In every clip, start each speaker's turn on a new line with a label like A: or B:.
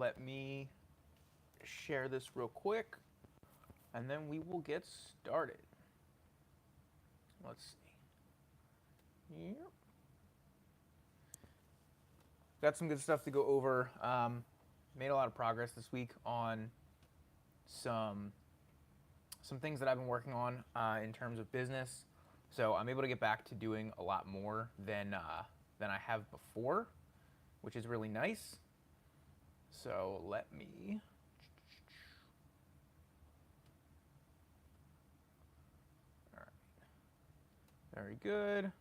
A: Let me share this real quick, and then we will get started. Let's see. Yep. Got some good stuff to go over. Made a lot of progress this week on some things that I've been working on in terms of business. So I'm able to get back to doing a lot more than I have before, which is really nice. So let me. All right. Very good.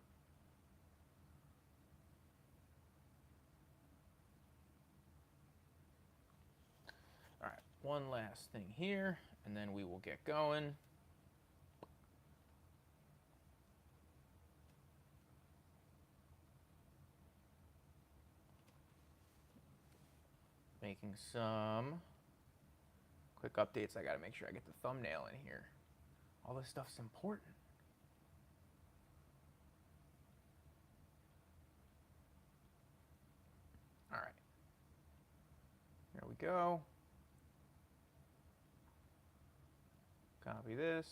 A: All right. One last thing here, and then we will get going. Making some quick updates. I got to make sure I get the thumbnail in here. All this stuff's important. All right. Here we go. Copy this.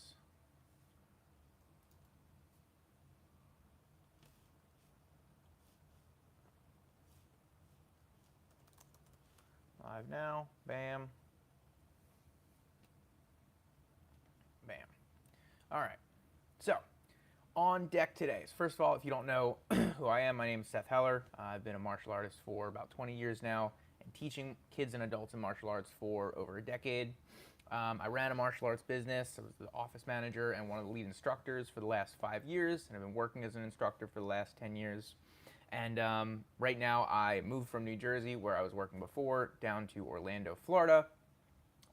A: Live now. Bam. Bam. All right. So, on deck today. So first of all, if you don't know who I am, my name is Seth Heller. I've been a martial artist for about 20 years now and teaching kids and adults in martial arts for over a decade. I ran a martial arts business. I was the office manager and one of the lead instructors for the last 5 years, and I've been working as an instructor for the last 10 years. And right now I moved from New Jersey, where I was working before, down to Orlando, Florida.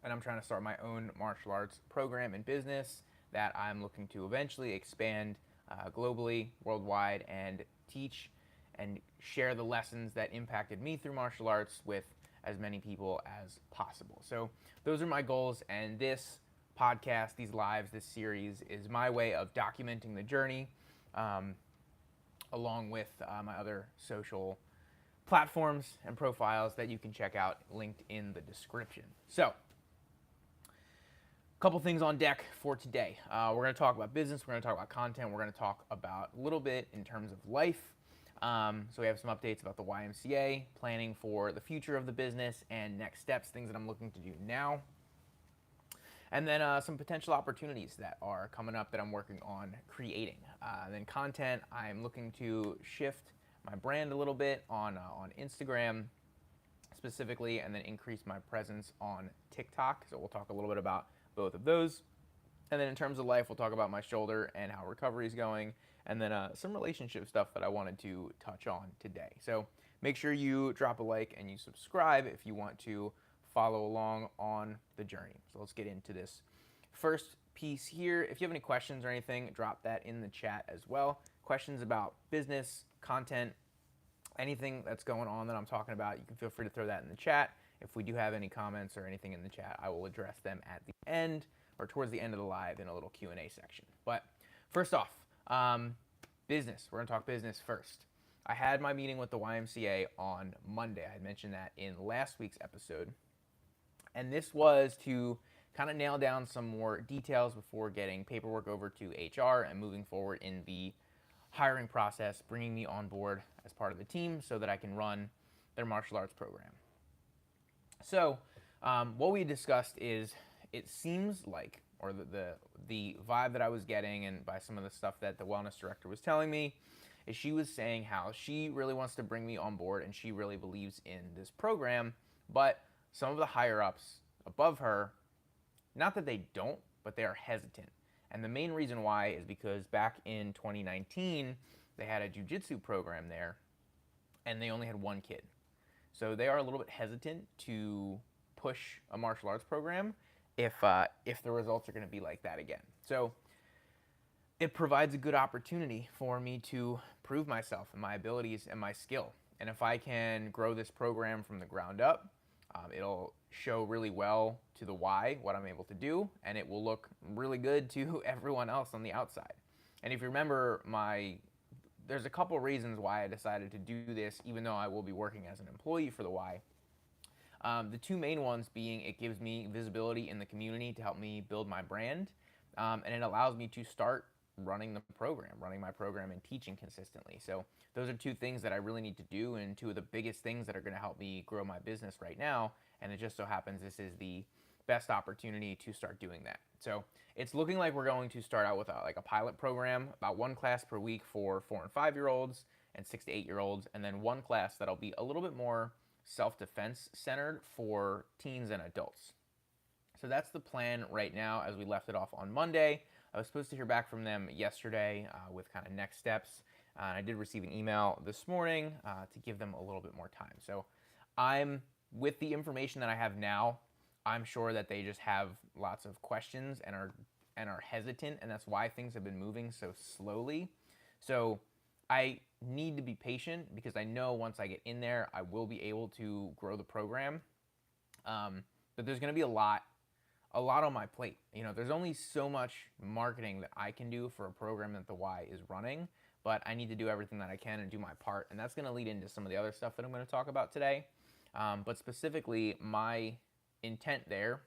A: And I'm trying to start my own martial arts program and business that I'm looking to eventually expand globally, worldwide, and teach and share the lessons that impacted me through martial arts with as many people as possible. So those are my goals, and this podcast, these lives, this series is my way of documenting the journey, along with my other social platforms and profiles that you can check out linked in the description. So, a couple things on deck for today. We're going to talk about business, we're going to talk about content, we're going to talk about a little bit in terms of life. So we have some updates about the YMCA, planning for the future of the business and next steps, things that I'm looking to do now. And then some potential opportunities that are coming up that I'm working on creating. Then content, I'm looking to shift my brand a little bit on Instagram specifically, and then increase my presence on TikTok. So we'll talk a little bit about both of those. And then in terms of life, we'll talk about my shoulder and how recovery is going, and then some relationship stuff that I wanted to touch on today. So make sure you drop a like and you subscribe if you want to follow along on the journey. So let's get into this first piece here. If you have any questions or anything, drop that in the chat as well. Questions about business, content, anything that's going on that I'm talking about, you can feel free to throw that in the chat. If we do have any comments or anything in the chat, I will address them at the end or towards the end of the live in a little Q&A section. But first off, business. We're going to talk business first. I had my meeting with the YMCA on Monday. I had mentioned that in last week's episode. And this was to kind of nail down some more details before getting paperwork over to HR and moving forward in the hiring process, bringing me on board as part of the team so that I can run their martial arts program. So what we discussed is, it seems like, or the vibe that I was getting, and by some of the stuff that the wellness director was telling me, is she was saying how she really wants to bring me on board and she really believes in this program, but some of the higher ups above her, not that they don't, but they are hesitant. And the main reason why is because back in 2019, they had a jiu-jitsu program there, and they only had one kid. So they are a little bit hesitant to push a martial arts program if the results are going to be like that again. So it provides a good opportunity for me to prove myself and my abilities and my skill. And if I can grow this program from the ground up, it'll show really well to the Y what I'm able to do, and it will look really good to everyone else on the outside. And if you remember, there's a couple reasons why I decided to do this, even though I will be working as an employee for the Y. The two main ones being it gives me visibility in the community to help me build my brand, and it allows me to start running my program and teaching consistently. So those are two things that I really need to do, and two of the biggest things that are going to help me grow my business right now. And it just so happens this is the best opportunity to start doing that. So it's looking like we're going to start out with like a pilot program, about one class per week for 4 and 5 year olds and 6 to 8 year olds, and then one class that'll be a little bit more self-defense centered for teens and adults. So that's the plan right now as we left it off on Monday. I was supposed to hear back from them yesterday with kind of next steps. And I did receive an email this morning to give them a little bit more time. So with the information that I have now, I'm sure that they just have lots of questions and are hesitant, and that's why things have been moving so slowly. So I need to be patient because I know once I get in there, I will be able to grow the program. But there's going to be a lot on my plate. There's only so much marketing that I can do for a program that the Y is running, but I need to do everything that I can and do my part. And that's going to lead into some of the other stuff that I'm going to talk about today. But specifically, my intent there,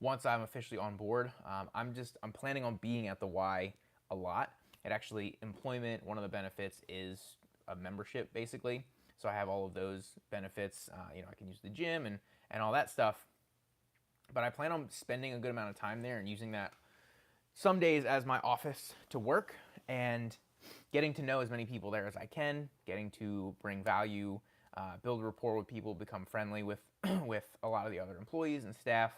A: once I'm officially on board, I'm planning on being at the Y a lot. It actually, employment, one of the benefits is a membership, basically. So I have all of those benefits. I can use the gym and all that stuff. But I plan on spending a good amount of time there and using that some days as my office to work and getting to know as many people there as I can, getting to bring value, build rapport with people, become friendly with with a lot of the other employees and staff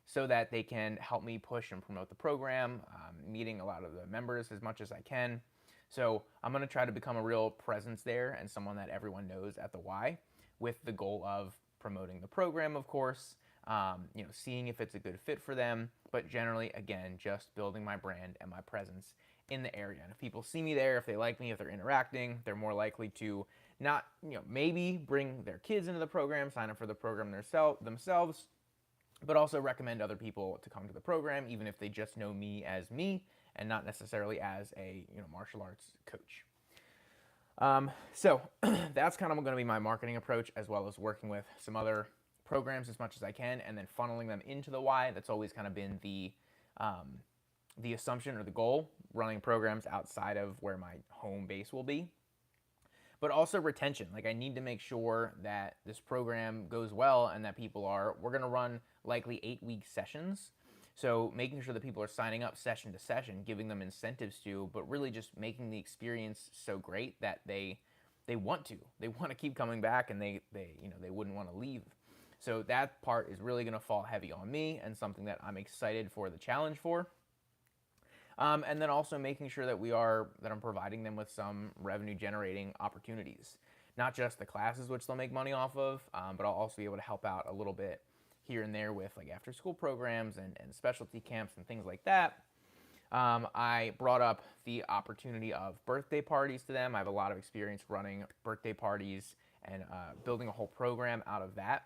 A: so that they can help me push and promote the program, meeting a lot of the members as much as I can. So I'm going to try to become a real presence there and someone that everyone knows at the Y, with the goal of promoting the program, of course, seeing if it's a good fit for them, but generally, again, just building my brand and my presence in the area. And if people see me there, if they like me, if they're interacting, they're more likely to not, maybe bring their kids into the program, sign up for the program themselves, but also recommend other people to come to the program, even if they just know me as me and not necessarily as a martial arts coach. So that's kind of going to be my marketing approach, as well as working with some other programs as much as I can, and then funneling them into the Y. That's always kind of been the assumption or the goal, running programs outside of where my home base will be. But also retention. Like, I need to make sure that this program goes well and that we're going to run likely 8-week sessions. So making sure that people are signing up session to session, giving them incentives to, but really just making the experience so great that they want to keep coming back, and they wouldn't want to leave. So that part is really going to fall heavy on me, and something that I'm excited for the challenge for. And then also making sure that I'm providing them with some revenue generating opportunities, not just the classes, which they'll make money off of, but I'll also be able to help out a little bit here and there with like after school programs and specialty camps and things like that. I brought up the opportunity of birthday parties to them. I have a lot of experience running birthday parties and building a whole program out of that.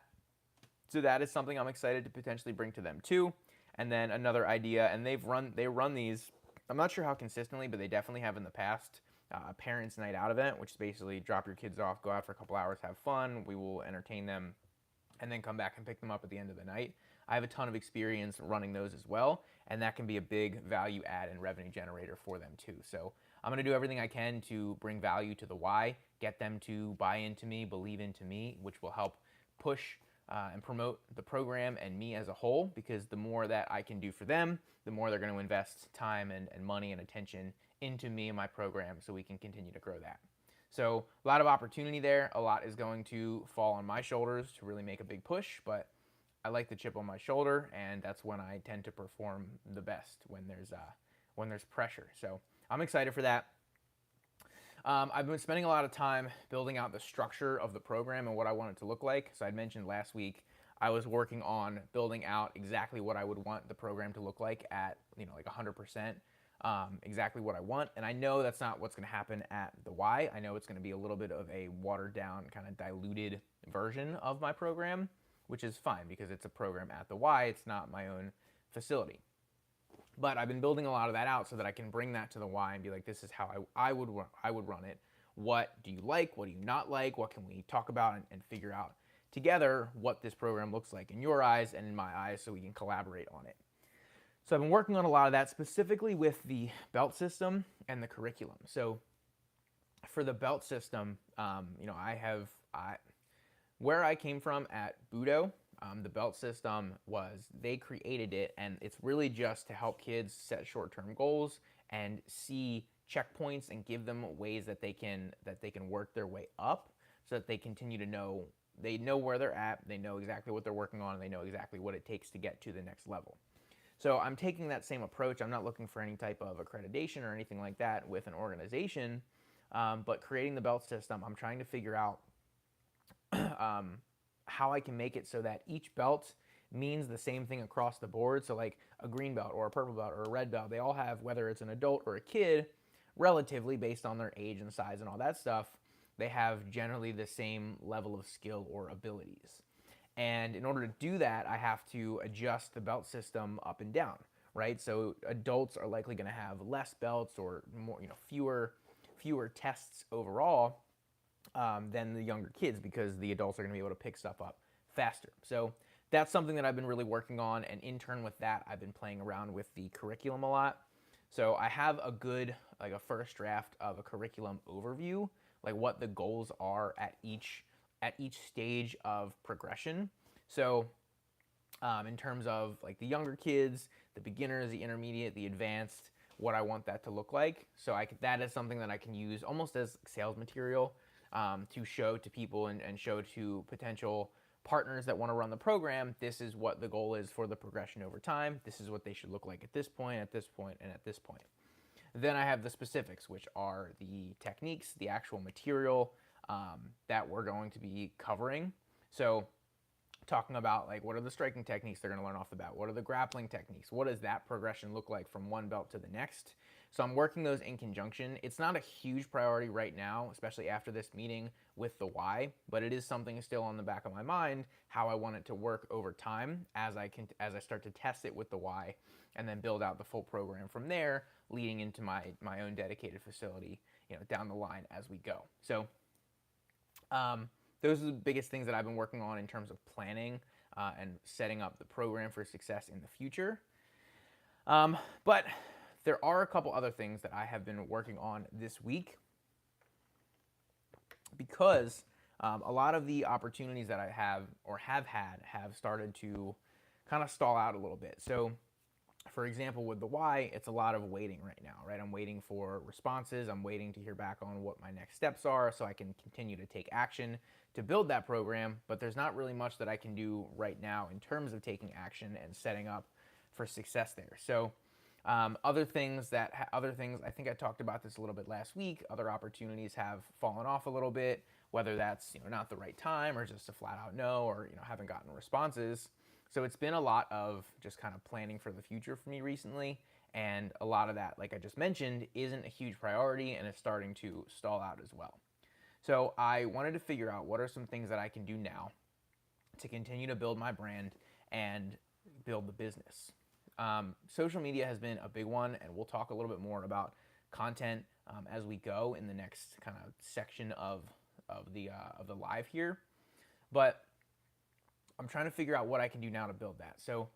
A: So that is something I'm excited to potentially bring to them too. And then another idea, and they run these, I'm not sure how consistently, but they definitely have in the past, a parents' night out event, which is basically drop your kids off, go out for a couple hours, have fun. We will entertain them and then come back and pick them up at the end of the night. I have a ton of experience running those as well, and that can be a big value add and revenue generator for them too. So I'm going to do everything I can to bring value to the Y, get them to buy into me, believe into me, which will help push and promote the program and me as a whole, because the more that I can do for them, the more they're going to invest time and money and attention into me and my program, so we can continue to grow that. So a lot of opportunity there. A lot is going to fall on my shoulders to really make a big push, but I like the chip on my shoulder, and that's when I tend to perform the best, when there's pressure. So I'm excited for that. I've been spending a lot of time building out the structure of the program and what I want it to look like. So I'd mentioned last week I was working on building out exactly what I would want the program to look like at, like 100%, exactly what I want. And I know that's not what's going to happen at the Y. I know it's going to be a little bit of a watered down, kind of diluted version of my program, which is fine because it's a program at the Y. It's not my own facility. But I've been building a lot of that out so that I can bring that to the Y and be like, this is how I would run it. What do you like? What do you not like? What can we talk about and figure out together what this program looks like in your eyes and in my eyes so we can collaborate on it. So I've been working on a lot of that, specifically with the belt system and the curriculum. So for the belt system, where I came from at Budo, the belt system was, they created it, and it's really just to help kids set short-term goals and see checkpoints and give them ways that they can work their way up, so that they continue to know, they know where they're at, they know exactly what they're working on, and they know exactly what it takes to get to the next level. So I'm taking that same approach. I'm not looking for any type of accreditation or anything like that with an organization, but creating the belt system, I'm trying to figure out how I can make it so that each belt means the same thing across the board. So like a green belt or a purple belt or a red belt, they all have, whether it's an adult or a kid, relatively based on their age and size and all that stuff, they have generally the same level of skill or abilities. And in order to do that, I have to adjust the belt system up and down, right? So adults are likely going to have less belts or more, fewer tests overall than the younger kids, because the adults are going to be able to pick stuff up faster. So that's something that I've been really working on, and in turn with that, I've been playing around with the curriculum a lot. So I have a good, like a first draft of a curriculum overview, like what the goals are at each stage of progression. So in terms of like the younger kids, the beginners, the intermediate, the advanced, what I want that to look like. So that is something that I can use almost as sales material to show to people and show to potential partners that want to run the program. This is what the goal is for the progression over time. This is what they should look like at this point, and at this point. Then I have the specifics, which are the techniques, the actual material that we're going to be covering. So talking about like, what are the striking techniques they're going to learn off the bat? What are the grappling techniques? What does that progression look like from one belt to the next? So I'm working those in conjunction. It's not a huge priority right now, especially after this meeting with the Y, but it is something still on the back of my mind, how I want it to work over time as I start to test it with the Y, and then build out the full program from there, leading into my own dedicated facility, down the line as we go. So those are the biggest things that I've been working on in terms of planning and setting up the program for success in the future. But there are a couple other things that I have been working on this week, because a lot of the opportunities that I have or have had have started to kind of stall out a little bit. So for example, with the Y, it's a lot of waiting right now, right? I'm waiting for responses. I'm waiting to hear back on what my next steps are so I can continue to take action to build that program, but there's not really much that I can do right now in terms of taking action and setting up for success there. So other things, I think I talked about this a little bit last week, other opportunities have fallen off a little bit, whether that's not the right time or just a flat out no, or haven't gotten responses. So it's been a lot of just kind of planning for the future for me recently, and a lot of that, like I just mentioned, isn't a huge priority, and it's starting to stall out as well. So I wanted to figure out what are some things that I can do now to continue to build my brand and build the business. Social media has been a big one, and we'll talk a little bit more about content as we go in the next kind of section of the live here. But I'm trying to figure out what I can do now to build that. So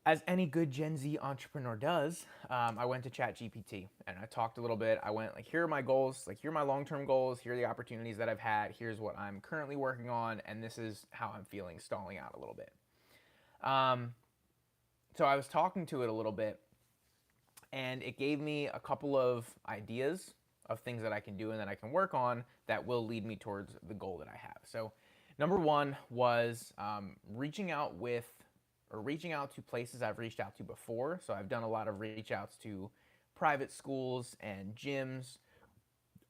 A: as any good Gen Z entrepreneur does, I went to ChatGPT and I talked a little bit. I went like, here are my goals, like here are my long-term goals, here are the opportunities that I've had, here's what I'm currently working on, and this is how I'm feeling stalling out a little bit. So I was talking to it a little bit, and it gave me a couple of ideas of things that I can do and that I can work on that will lead me towards the goal that I have. So number one was reaching out to places I've reached out to before. So I've done a lot of reach outs to private schools and gyms,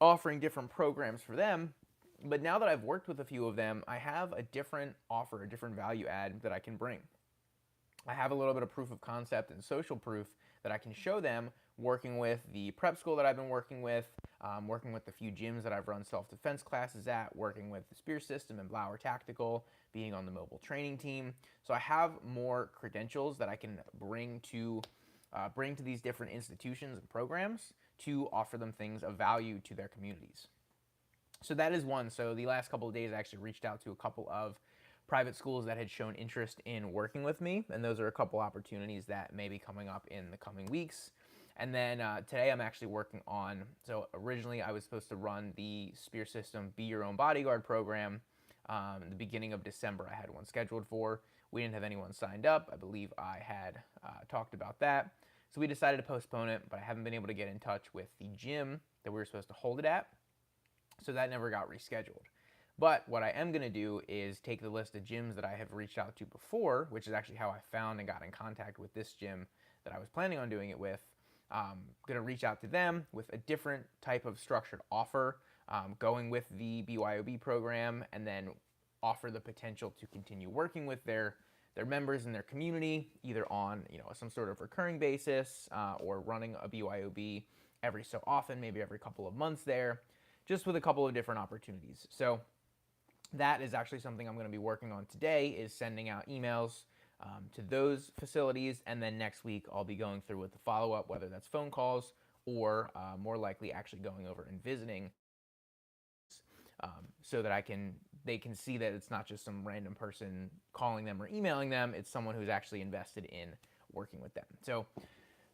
A: offering different programs for them. But now that I've worked with a few of them, I have a different offer, a different value add that I can bring. I have a little bit of proof of concept and social proof that I can show them working with the prep school that I've been working with the few gyms that I've run self-defense classes at, working with the Spear System and Blower Tactical, being on the mobile training team. So I have more credentials that I can bring to these different institutions and programs to offer them things of value to their communities. So that is one. So the last couple of days, I actually reached out to a couple of private schools that had shown interest in working with me, and those are a couple opportunities that may be coming up in the coming weeks. And then today I'm actually working on, so originally I was supposed to run the Spear System Be Your Own Bodyguard program. The beginning of December I had one scheduled for. We didn't have anyone signed up. I believe I had talked about that. So we decided to postpone it, but I haven't been able to get in touch with the gym that we were supposed to hold it at. So that never got rescheduled. But what I am going to do is take the list of gyms that I have reached out to before, which is actually how I found and got in contact with this gym that I was planning on doing it with. Going to reach out to them with a different type of structured offer, going with the BYOB program, and then offer the potential to continue working with their members in their community, either on some sort of recurring basis or running a BYOB every so often, maybe every couple of months there, just with a couple of different opportunities. So that is actually something I'm going to be working on today, is sending out emails to those facilities, and then next week I'll be going through with the follow-up, whether that's phone calls or more likely actually going over and visiting, so that they can see that it's not just some random person calling them or emailing them, it's someone who's actually invested in working with them. So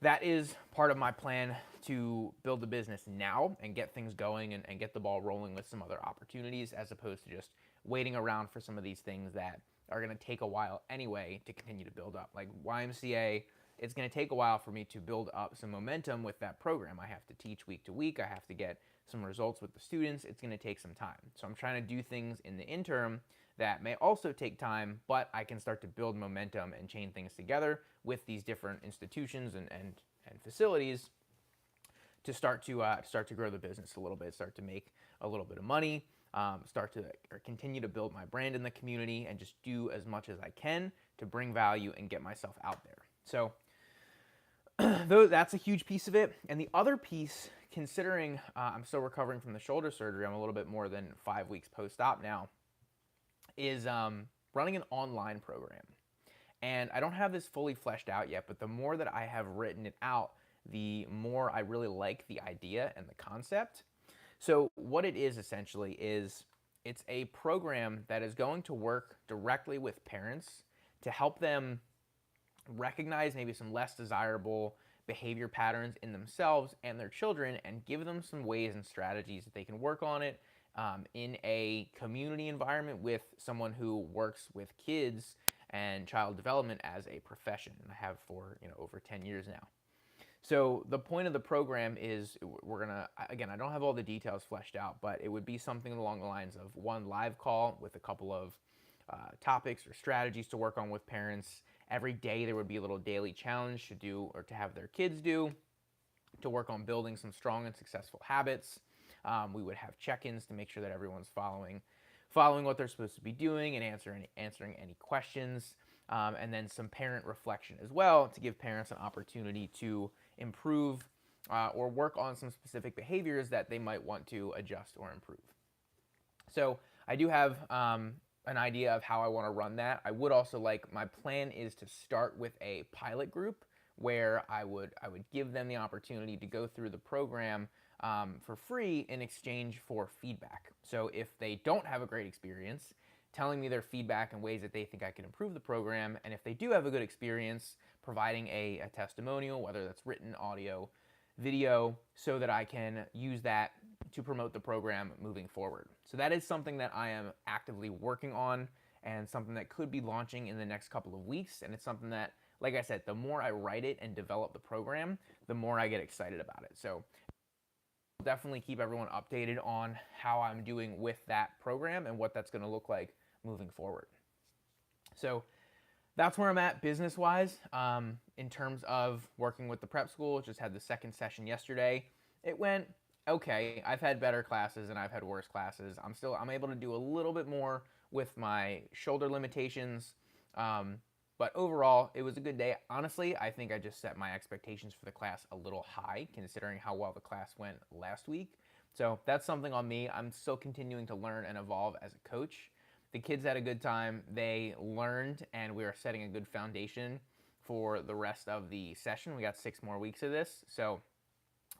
A: that is part of my plan to build the business now and get things going and get the ball rolling with some other opportunities, as opposed to just waiting around for some of these things that are going to take a while anyway to continue to build up. Like YMCA, it's going to take a while for me to build up some momentum with that program. I have to teach week to week. I have to get some results with the students. It's going to take some time. So I'm trying to do things in the interim that may also take time, but I can start to build momentum and chain things together with these different institutions and facilities to start to grow the business a little bit, start to make a little bit of money, continue to build my brand in the community, and just do as much as I can to bring value and get myself out there. So that's a huge piece of it. And the other piece, considering I'm still recovering from the shoulder surgery, I'm a little bit more than 5 weeks post-op now, is running an online program. And I don't have this fully fleshed out yet, but the more that I have written it out, the more I really like the idea and the concept. So what it is essentially is it's a program that is going to work directly with parents to help them recognize maybe some less desirable behavior patterns in themselves and their children, and give them some ways and strategies that they can work on it in a community environment with someone who works with kids and child development as a profession. And I have for over 10 years now. So the point of the program is we're going to, again, I don't have all the details fleshed out, but it would be something along the lines of one live call with a couple of topics or strategies to work on with parents. Every day there would be a little daily challenge to do or to have their kids do to work on building some strong and successful habits. We would have check-ins to make sure that everyone's following what they're supposed to be doing and answering any questions. And then some parent reflection as well, to give parents an opportunity to improve or work on some specific behaviors that they might want to adjust or improve. So I do have an idea of how I want to run that. I would also my plan is to start with a pilot group where I would give them the opportunity to go through the program for free in exchange for feedback. So if they don't have a great experience, telling me their feedback and ways that they think I can improve the program, and if they do have a good experience, providing a testimonial, whether that's written, audio, video, so that I can use that to promote the program moving forward. So that is something that I am actively working on, and something that could be launching in the next couple of weeks. And it's something that, like I said, the more I write it and develop the program, the more I get excited about it. So I'll definitely keep everyone updated on how I'm doing with that program and what that's going to look like moving forward. So that's where I'm at business-wise. In terms of working with the prep school, just had the second session yesterday. It went okay. I've had better classes and I've had worse classes. I'm able to do a little bit more with my shoulder limitations. But overall, it was a good day. Honestly, I think I just set my expectations for the class a little high, considering how well the class went last week. So that's something on me. I'm still continuing to learn and evolve as a coach. The kids had a good time. They learned, and we are setting a good foundation for the rest of the session. We got 6 more weeks of this. So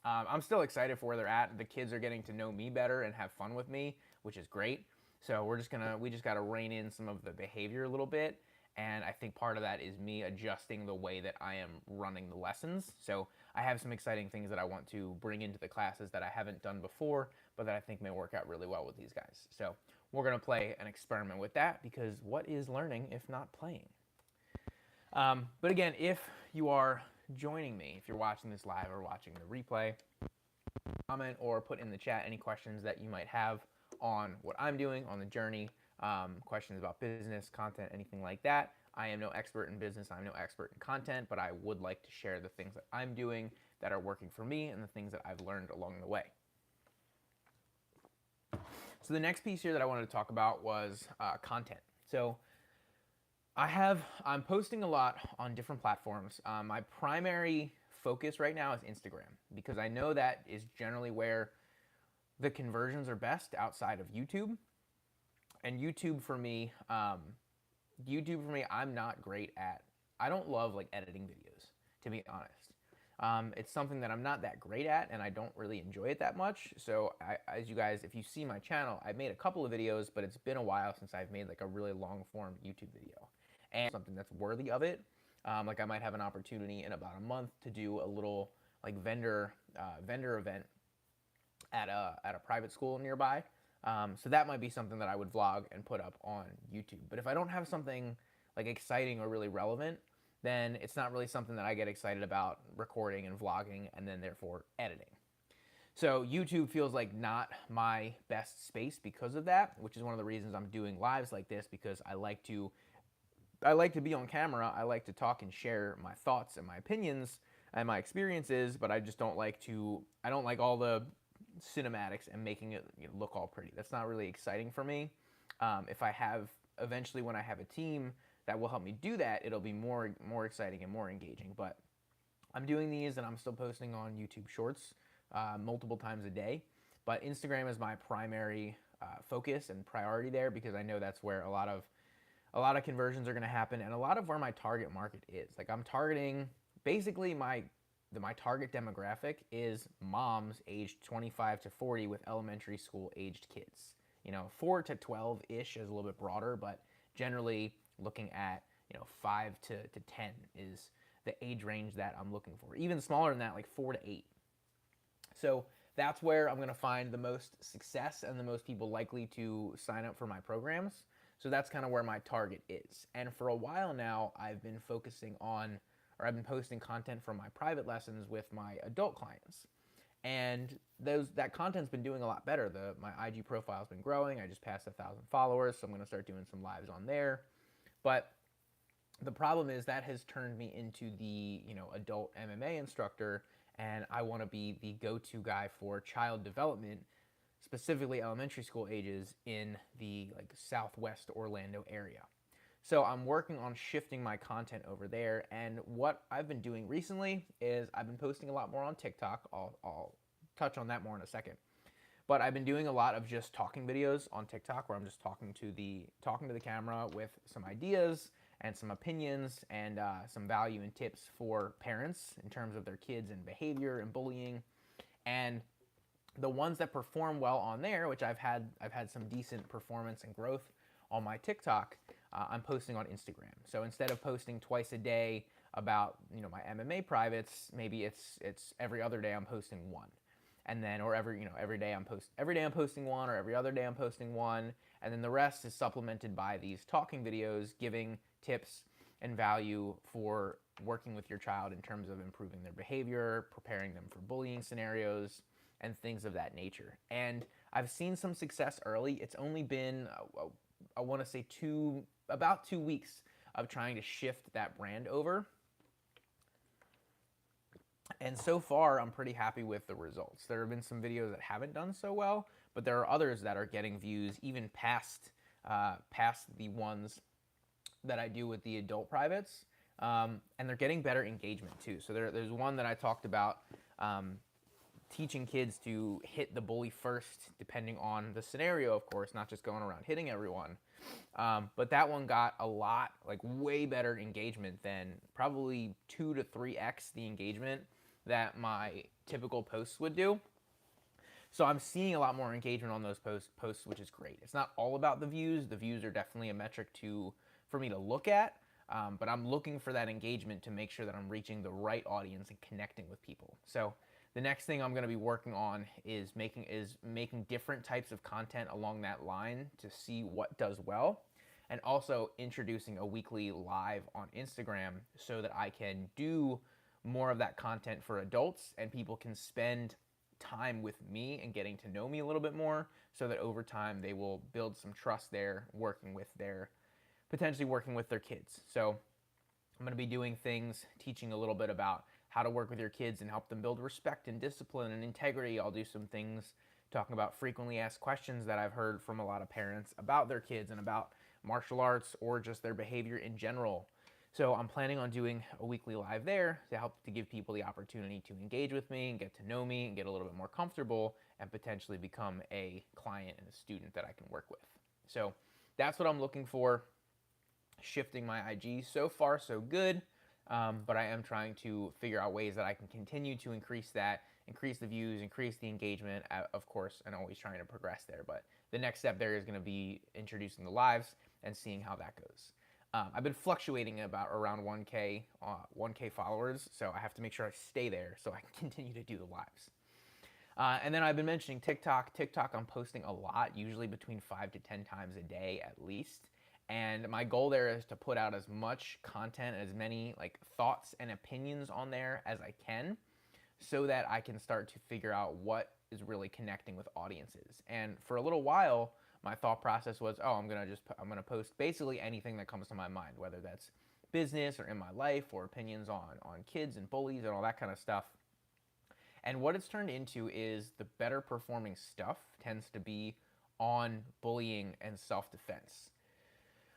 A: I'm still excited for where they're at. The kids are getting to know me better and have fun with me, which is great. So we just got to rein in some of the behavior a little bit. And I think part of that is me adjusting the way that I am running the lessons. So I have some exciting things that I want to bring into the classes that I haven't done before, but that I think may work out really well with these guys. So we're going to play an experiment with that, because what is learning if not playing? But again, if you are joining me, if you're watching this live or watching the replay, comment or put in the chat any questions that you might have on what I'm doing on the journey, questions about business, content, anything like that. I am no expert in business, I'm no expert in content, but I would like to share the things that I'm doing that are working for me and the things that I've learned along the way. So the next piece here that I wanted to talk about was content. So I'm posting a lot on different platforms. My primary focus right now is Instagram, because I know that is generally where the conversions are best outside of YouTube. And YouTube for me, I'm not great at. I don't love like editing videos, to be honest. It's something that I'm not that great at, and I don't really enjoy it that much. So as you guys, if you see my channel, I've made a couple of videos, but it's been a while since I've made like a really long form YouTube video. And something that's worthy of it. Like I might have an opportunity in about a month to do a little like vendor event at a private school nearby. So that might be something that I would vlog and put up on YouTube. But if I don't have something like exciting or really relevant, then it's not really something that I get excited about recording and vlogging and then therefore editing. So YouTube feels like not my best space because of that, which is one of the reasons I'm doing lives like this, because I like to be on camera. I like to talk and share my thoughts and my opinions and my experiences, but I just don't like all the cinematics and making it look all pretty. That's not really exciting for me. Eventually when I have a team that will help me do that, it'll be more exciting and more engaging. But I'm doing these and I'm still posting on YouTube Shorts multiple times a day. But Instagram is my primary focus and priority there, because I know that's where a lot of conversions are going to happen, and a lot of where my target market is. Like I'm targeting, basically my target demographic is moms aged 25 to 40 with elementary school aged kids. 4 to 12-ish is a little bit broader, but generally looking at 5 to 10 is the age range that I'm looking for. Even smaller than that, like 4 to 8. So that's where I'm going to find the most success and the most people likely to sign up for my programs. So that's kind of where my target is. And for a while now, I've been posting content from my private lessons with my adult clients. And that content's been doing a lot better. My IG profile's been growing. I just passed 1,000 followers, so I'm going to start doing some lives on there. But the problem is that has turned me into the adult MMA instructor, and I want to be the go-to guy for child development, specifically elementary school ages in the Southwest Orlando area. So I'm working on shifting my content over there, and what I've been doing recently is I've been posting a lot more on TikTok. I'll touch on that more in a second. But I've been doing a lot of just talking videos on TikTok, where I'm just talking to the camera with some ideas and some opinions and some value and tips for parents in terms of their kids and behavior and bullying. And the ones that perform well on there, which I've had some decent performance and growth on my TikTok, I'm posting on Instagram. So instead of posting twice a day about my MMA privates, maybe it's every other day I'm posting one. And then every day I'm posting one, or every other day I'm posting one, and then the rest is supplemented by these talking videos giving tips and value for working with your child in terms of improving their behavior, preparing them for bullying scenarios, and things of that nature. And I've seen some success early. It's only been I want to say about 2 weeks of trying to shift that brand over. And so far, I'm pretty happy with the results. There have been some videos that haven't done so well, but there are others that are getting views even past the ones that I do with the adult privates, and they're getting better engagement too. So there's one that I talked about, teaching kids to hit the bully first, depending on the scenario, of course, not just going around hitting everyone. But that one got a lot, way better engagement than probably 2 to 3x the engagement that my typical posts would do. So I'm seeing a lot more engagement on those posts, which is great. It's not all about the views. The views are definitely a metric for me to look at, but I'm looking for that engagement to make sure that I'm reaching the right audience and connecting with people. So the next thing I'm going to be working on is making different types of content along that line to see what does well, and also introducing a weekly live on Instagram so that I can do more of that content for adults and people can spend time with me and getting to know me a little bit more, so that over time they will build some trust there, potentially working with their kids. So I'm going to be doing things, teaching a little bit about how to work with your kids and help them build respect and discipline and integrity. I'll do some things talking about frequently asked questions that I've heard from a lot of parents about their kids and about martial arts or just their behavior in general. So I'm planning on doing a weekly live there to help to give people the opportunity to engage with me and get to know me and get a little bit more comfortable and potentially become a client and a student that I can work with. So that's what I'm looking for. Shifting my IG. So far, so good. But I am trying to figure out ways that I can continue to increase the views, increase the engagement, of course, and always trying to progress there. But the next step there is going to be introducing the lives and seeing how that goes. I've been fluctuating about around 1K followers, so I have to make sure I stay there so I can continue to do the lives. And then I've been mentioning TikTok. TikTok, I'm posting a lot, usually between 5 to 10 times a day at least. And my goal there is to put out as much content, as many like thoughts and opinions on there as I can, so that I can start to figure out what is really connecting with audiences. And for a little while, my thought process was, I'm gonna post basically anything that comes to my mind, whether that's business or in my life or opinions on kids and bullies and all that kind of stuff. And what it's turned into is the better performing stuff tends to be on bullying and self-defense.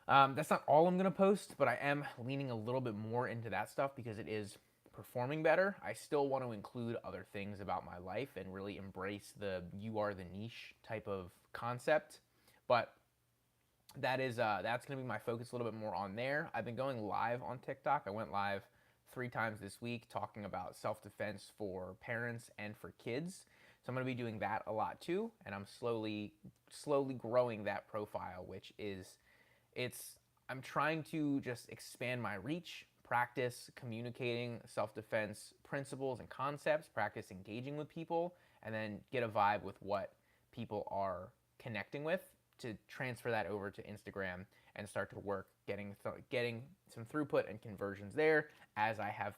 A: That's not all I'm going to post, but I am leaning a little bit more into that stuff because it is performing better. I still want to include other things about my life and really embrace the you are the niche type of concept, but that's going to be my focus a little bit more on there. I've been going live on TikTok. I went live 3 times this week talking about self-defense for parents and for kids. So I'm going to be doing that a lot too, and I'm slowly growing that profile, which is I'm trying to just expand my reach, practice communicating self-defense principles and concepts, practice engaging with people, and then get a vibe with what people are connecting with to transfer that over to Instagram and start to work getting some throughput and conversions there as I have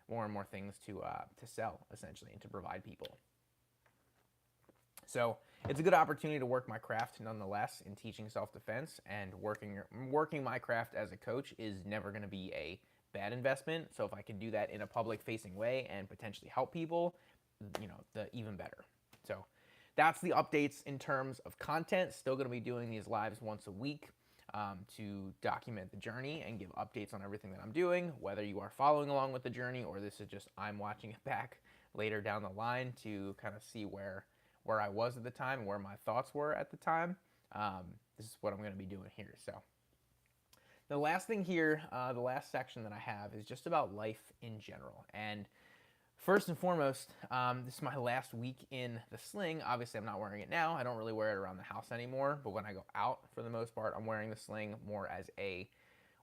A: more and more things to sell essentially and to provide people. So it's a good opportunity to work my craft nonetheless in teaching self-defense, and working my craft as a coach is never going to be a bad investment. So if I can do that in a public-facing way and potentially help people, the even better. So that's the updates in terms of content. Still going to be doing these lives once a week to document the journey and give updates on everything that I'm doing, whether you are following along with the journey or this is just I'm watching it back later down the line to kind of see where I was at the time and where my thoughts were at the time. This is what I'm going to be doing here. So the last thing here, the last section that I have is just about life in general. And first and foremost, this is my last week in the sling. Obviously, I'm not wearing it now. I don't really wear it around the house anymore. But when I go out, for the most part, I'm wearing the sling more as a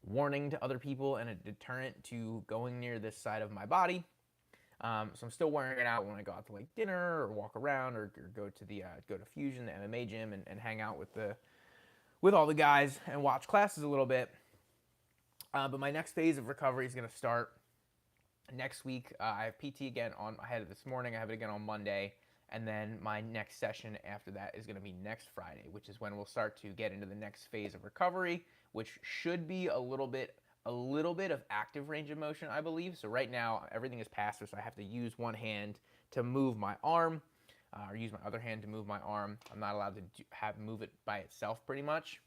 A: warning to other people and a deterrent to going near this side of my body. So I'm still wearing it out when I go out to like dinner or walk around or go to Fusion, the MMA gym, and hang out with all the guys and watch classes a little bit. But my next phase of recovery is going to start next week. I have PT again I had it this morning. I have it again on Monday. And then my next session after that is going to be next Friday, which is when we'll start to get into the next phase of recovery, which should be a little bit of active range of motion, I believe. So right now, everything is passive, so I have to use one hand to move my arm, or use my other hand to move my arm. I'm not allowed to move it by itself pretty much.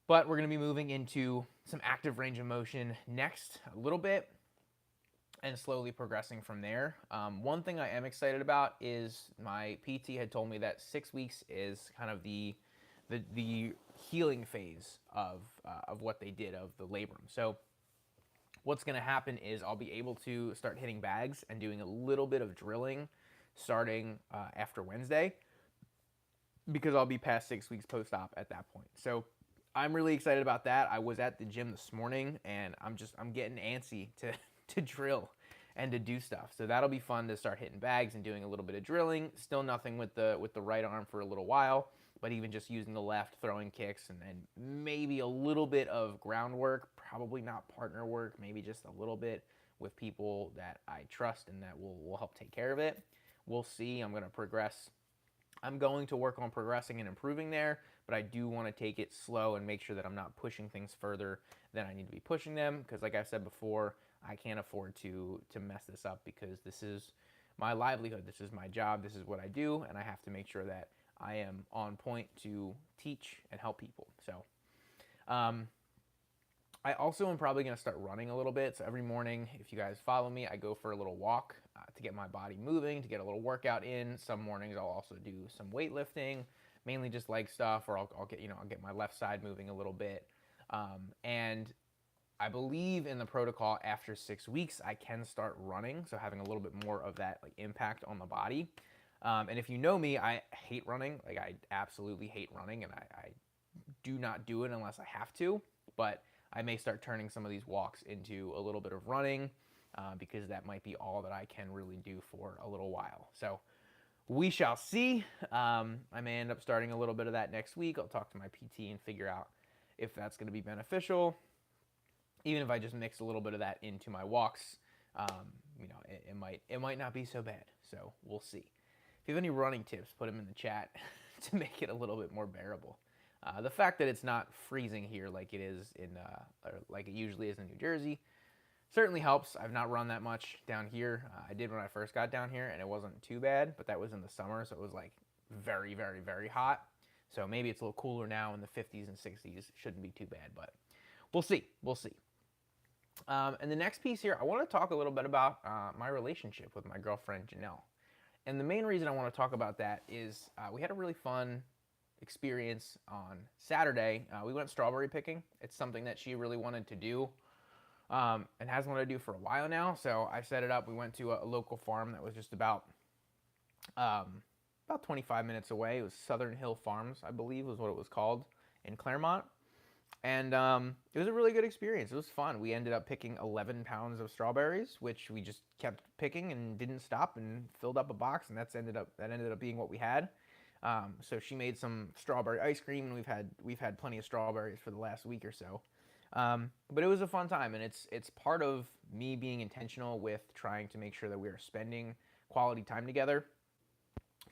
A: But we're going to be moving into some active range of motion next a little bit and slowly progressing from there. One thing I am excited about is my PT had told me that 6 weeks is kind of the healing phase of what they did of the labrum. So what's going to happen is I'll be able to start hitting bags and doing a little bit of drilling starting after Wednesday, because I'll be past 6 weeks post-op at that point. So I'm really excited about that. I was at the gym this morning and I'm getting antsy to to drill and to do stuff. So that'll be fun to start hitting bags and doing a little bit of drilling. Still nothing with the right arm for a little while, but even just using the left, throwing kicks, and maybe a little bit of groundwork, probably not partner work, maybe just a little bit with people that I trust and that will help take care of it. We'll see. I'm going to work on progressing and improving there, but I do want to take it slow and make sure that I'm not pushing things further than I need to be pushing them, because like I said before, I can't afford to mess this up, because this is my livelihood, this is my job, this is what I do, and I have to make sure that I am on point to teach and help people. So I also am probably going to start running a little bit. So every morning, if you guys follow me, I go for a little walk to get my body moving, to get a little workout in. Some mornings I'll also do some weightlifting, mainly just leg stuff, or I'll get my left side moving a little bit. And I believe in the protocol after 6 weeks, I can start running. So having a little bit more of that like impact on the body. And if you know me, I hate running. Like I absolutely hate running, and I do not do it unless I have to. But I may start turning some of these walks into a little bit of running, because that might be all that I can really do for a little while. So we shall see. I may end up starting a little bit of that next week. I'll talk to my PT and figure out if that's going to be beneficial. Even if I just mix a little bit of that into my walks, it might not be so bad. So we'll see. If you have any running tips, put them in the chat to make it a little bit more bearable. The fact that it's not freezing here like it is or like it usually is in New Jersey certainly helps. I've not run that much down here. I did when I first got down here, and it wasn't too bad, but that was in the summer, so it was like very, very, very hot. So maybe it's a little cooler now in the 50s and 60s. Shouldn't be too bad, but we'll see. We'll see. And the next piece here, I want to talk a little bit about my relationship with my girlfriend, Janelle. And the main reason I want to talk about that is we had a really fun experience on Saturday. We went strawberry picking. It's something that she really wanted to do and has wanted to do for a while now. So I set it up. We went to a local farm that was just about 25 minutes away. It was Southern Hill Farms, I believe was what it was called, in Claremont. And it was a really good experience. It was fun. We ended up picking 11 pounds of strawberries, which we just kept picking and didn't stop, and filled up a box, and that ended up being what we had. So she made some strawberry ice cream, and we've had plenty of strawberries for the last week or so. But it was a fun time, and it's part of me being intentional with trying to make sure that we are spending quality time together.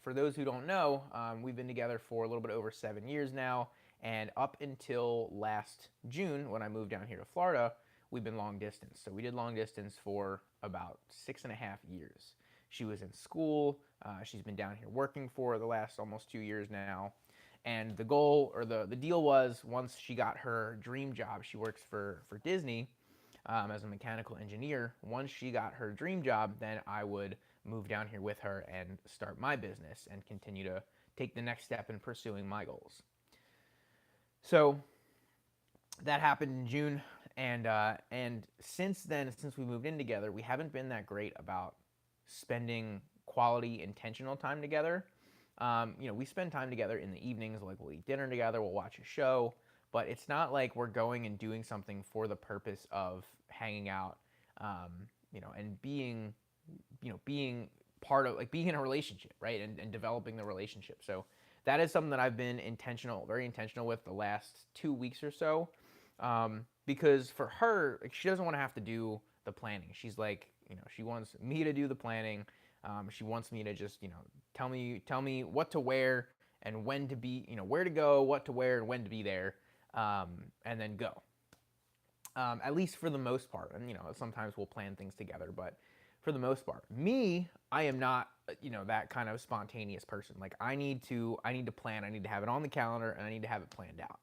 A: For those who don't know, we've been together for a little bit over 7 years now. And up until last June, when I moved down here to Florida, we've been long distance. So we did long distance for about 6.5 years. She was in school. She's been down here working for the last almost 2 years now. And the goal, or the deal was, once she got her dream job, she works for Disney as a mechanical engineer. Once she got her dream job, then I would move down here with her and start my business and continue to take the next step in pursuing my goals. So that happened in June, and since then, since we moved in together, we haven't been that great about spending quality, intentional time together. We spend time together in the evenings, like we'll eat dinner together, we'll watch a show, but it's not like we're going and doing something for the purpose of hanging out, and being part of, like, being in a relationship, right, and developing the relationship. So that is something that I've been very intentional with the last 2 weeks or so, because for her, like, she doesn't want to have to do the planning. She's like, she wants me to do the planning. She wants me to just, tell me what to wear and when to be, where to go, what to wear, and when to be there, and then go. At least for the most part. And, sometimes we'll plan things together, but for the most part, I am not, that kind of spontaneous person. Like, I need to plan, I need to have it on the calendar, and I need to have it planned out.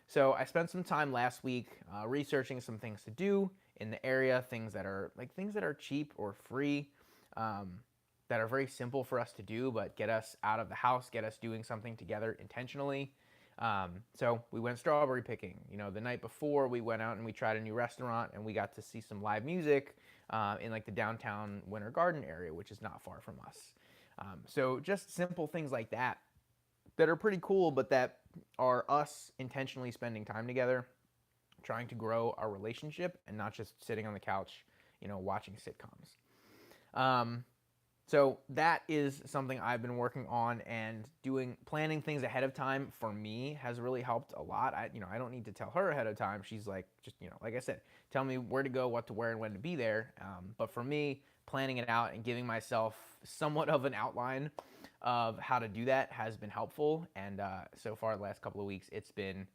A: So I spent some time last week researching some things to do in the area, things that are cheap or free, that are very simple for us to do, but get us out of the house, get us doing something together intentionally. So we went strawberry picking. The night before we went out and we tried a new restaurant and we got to see some live music in like the downtown Winter Garden area, which is not far from us. So just simple things like that are pretty cool, but that are us intentionally spending time together, trying to grow our relationship and not just sitting on the couch, watching sitcoms. So that is something I've been working on, and planning things ahead of time for me has really helped a lot. I don't need to tell her ahead of time. She's like, just, like I said, tell me where to go, what to wear, and when to be there. But for me, planning it out and giving myself somewhat of an outline of how to do that has been helpful. And so far, the last couple of weeks, it's been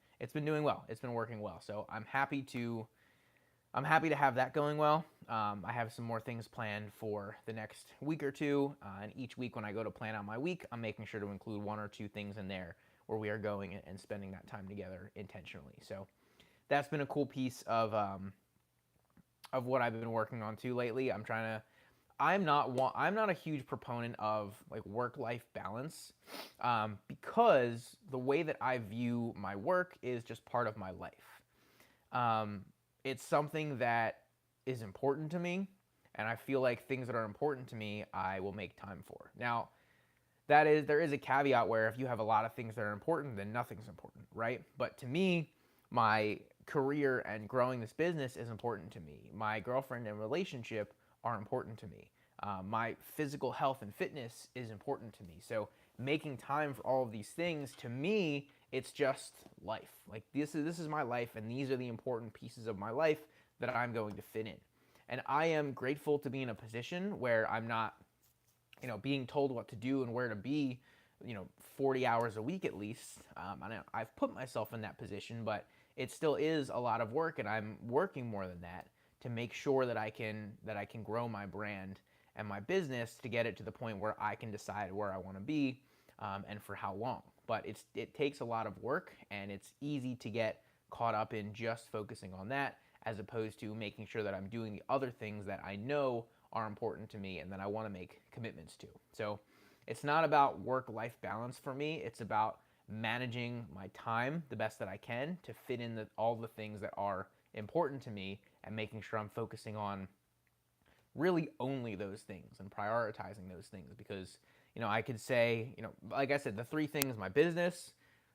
A: doing well. It's been working well. So I'm happy to have that going well. I have some more things planned for the next week or two, and each week when I go to plan out my week, I'm making sure to include one or two things in there where we are going and spending that time together intentionally. So that's been a cool piece of what I've been working on too lately. I'm not a huge proponent of like work-life balance, because the way that I view my work is just part of my life. It's something that is important to me, and I feel like things that are important to me, I will make time for. Now, there is a caveat where if you have a lot of things that are important, then nothing's important, right? But to me, my career and growing this business is important to me. My girlfriend and relationship are important to me. My physical health and fitness is important to me. So making time for all of these things, to me, it's just life. Like this is my life, and these are the important pieces of my life that I'm going to fit in. And I am grateful to be in a position where I'm not, being told what to do and where to be, 40 hours a week at least. I've put myself in that position, but it still is a lot of work, and I'm working more than that to make sure that I can grow my brand and my business to get it to the point where I can decide where I want to be, and for how long. But it takes a lot of work, and it's easy to get caught up in just focusing on that as opposed to making sure that I'm doing the other things that I know are important to me and that I want to make commitments to. So it's not about work-life balance for me. It's about managing my time the best that I can to fit in all the things that are important to me and making sure I'm focusing on really only those things and prioritizing those things. Because I could say, like I said, the three things: my business,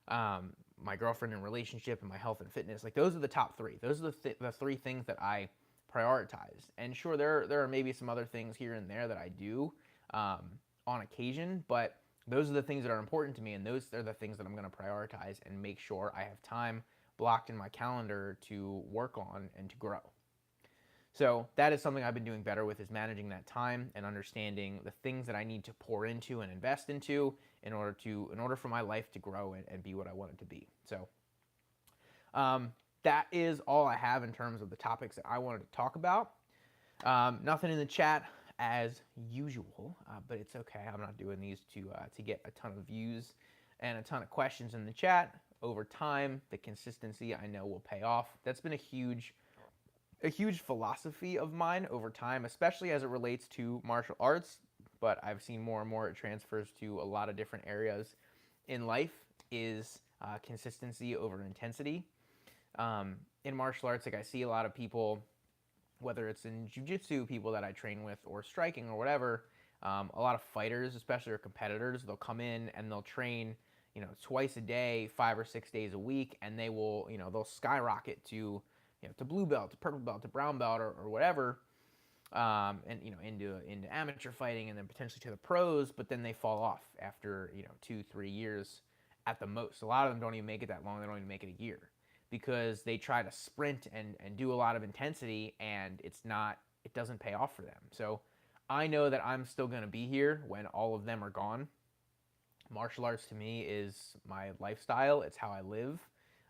A: my girlfriend and relationship, and my health and fitness. Like those are the top three. Those are the three things that I prioritize. And sure, there are maybe some other things here and there that I do on occasion, but those are the things that are important to me, and those are the things that I'm going to prioritize and make sure I have time blocked in my calendar to work on and to grow. So that is something I've been doing better with, is managing that time and understanding the things that I need to pour into and invest into in order for my life to grow and be what I want it to be. So that is all I have in terms of the topics that I wanted to talk about. Nothing in the chat as usual, but it's okay. I'm not doing these to get a ton of views and a ton of questions in the chat. Over time, the consistency I know will pay off. That's been a huge philosophy of mine over time, especially as it relates to martial arts, but I've seen more and more it transfers to a lot of different areas in life, is consistency over intensity. In martial arts, like I see a lot of people, whether it's in jiu-jitsu, people that I train with, or striking or whatever, a lot of fighters, especially or competitors, they'll come in and they'll train, twice a day, 5 or 6 days a week, and they'll skyrocket to blue belt, to purple belt, to brown belt, or whatever, and into amateur fighting, and then potentially to the pros. But then they fall off after 2-3 years at the most. A lot of them don't even make it that long. They don't even make it a year because they try to sprint and do a lot of intensity, and it doesn't pay off for them. So I know that I'm still going to be here when all of them are gone. Martial arts to me is my lifestyle. It's how I live.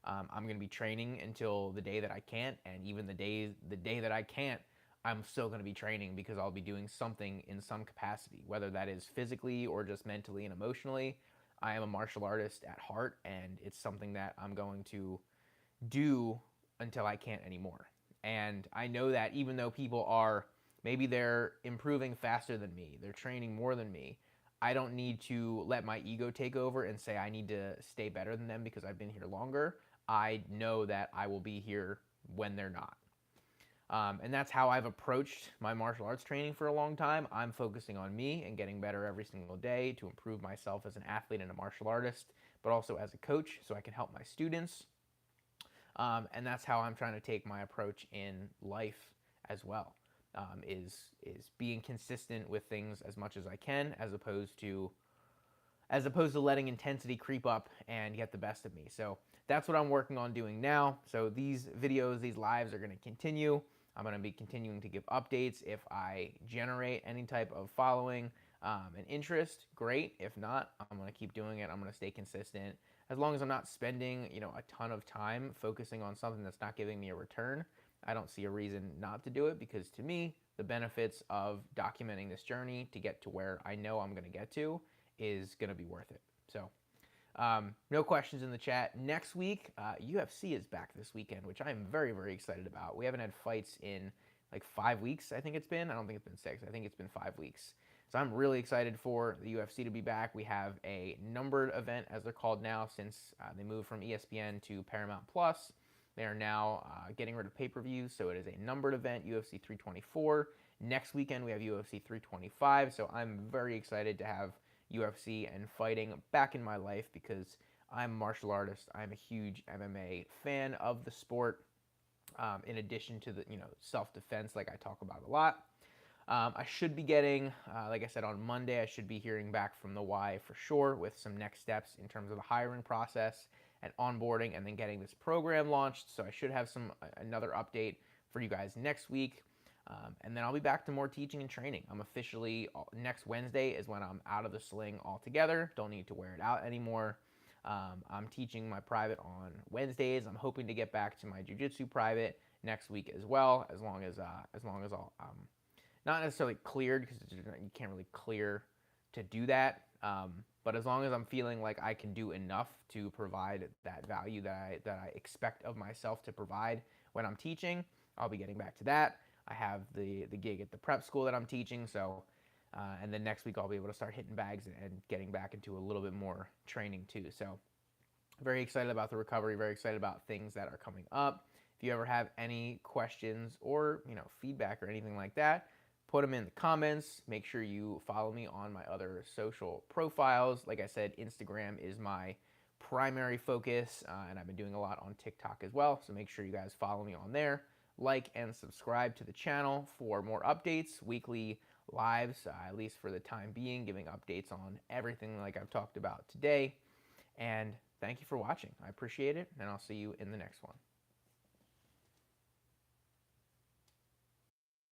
A: I'm going to be training until the day that I can't, and even the day that I can't, I'm still going to be training, because I'll be doing something in some capacity, whether that is physically or just mentally and emotionally. I am a martial artist at heart, and it's something that I'm going to do until I can't anymore. And I know that even though people they're improving faster than me, they're training more than me, I don't need to let my ego take over and say I need to stay better than them because I've been here longer. I know that I will be here when they're not. And that's how I've approached my martial arts training for a long time. I'm focusing on me and getting better every single day to improve myself as an athlete and a martial artist, but also as a coach so I can help my students. And that's how I'm trying to take my approach in life as well. Is being consistent with things as much as I can, as opposed to letting intensity creep up and get the best of me. So that's what I'm working on doing now. So these videos, these lives are going to continue. I'm going to be continuing to give updates. If I generate any type of following and interest, great. If not, I'm going to keep doing it. I'm going to stay consistent. As long as I'm not spending, a ton of time focusing on something that's not giving me a return, I don't see a reason not to do it, because to me, the benefits of documenting this journey to get to where I know I'm going to get to is going to be worth it. So no questions in the chat. Next week, UFC is back this weekend, which I am very, very excited about. We haven't had fights in like 5 weeks, I think it's been. I don't think it's been 6. I think it's been 5 weeks. So I'm really excited for the UFC to be back. We have a numbered event, as they're called now, since they moved from ESPN to Paramount Plus. They are now getting rid of pay-per-views, so it is a numbered event, UFC 324. Next weekend, we have UFC 325, so I'm very excited to have UFC and fighting back in my life, because I'm a martial artist. I'm a huge MMA fan of the sport, in addition to the self-defense, like I talk about a lot. I should be getting, like I said, on Monday, I should be hearing back from the Y for sure with some next steps in terms of the hiring process and onboarding, and then getting this program launched. So I should have another update for you guys next week. And then I'll be back to more teaching and training. I'm officially, next Wednesday is when I'm out of the sling altogether. Don't need to wear it out anymore. I'm teaching my private on Wednesdays. I'm hoping to get back to my jiu-jitsu private next week as well, as long as I'll, not necessarily cleared, because you can't really clear to do that. But as long as I'm feeling like I can do enough to provide that value that I expect of myself to provide when I'm teaching, I'll be getting back to that. I have the gig at the prep school that I'm teaching, so and then next week I'll be able to start hitting bags and getting back into a little bit more training too. So very excited about the recovery, very excited about things that are coming up. If you ever have any questions or feedback or anything like that, put them in the comments. Make sure you follow me on my other social profiles. Like I said, Instagram is my primary focus, and I've been doing a lot on TikTok as well. So make sure you guys follow me on there. Like and subscribe to the channel for more updates, weekly lives, at least for the time being, giving updates on everything like I've talked about today. And thank you for watching. I appreciate it, and I'll see you in the next one.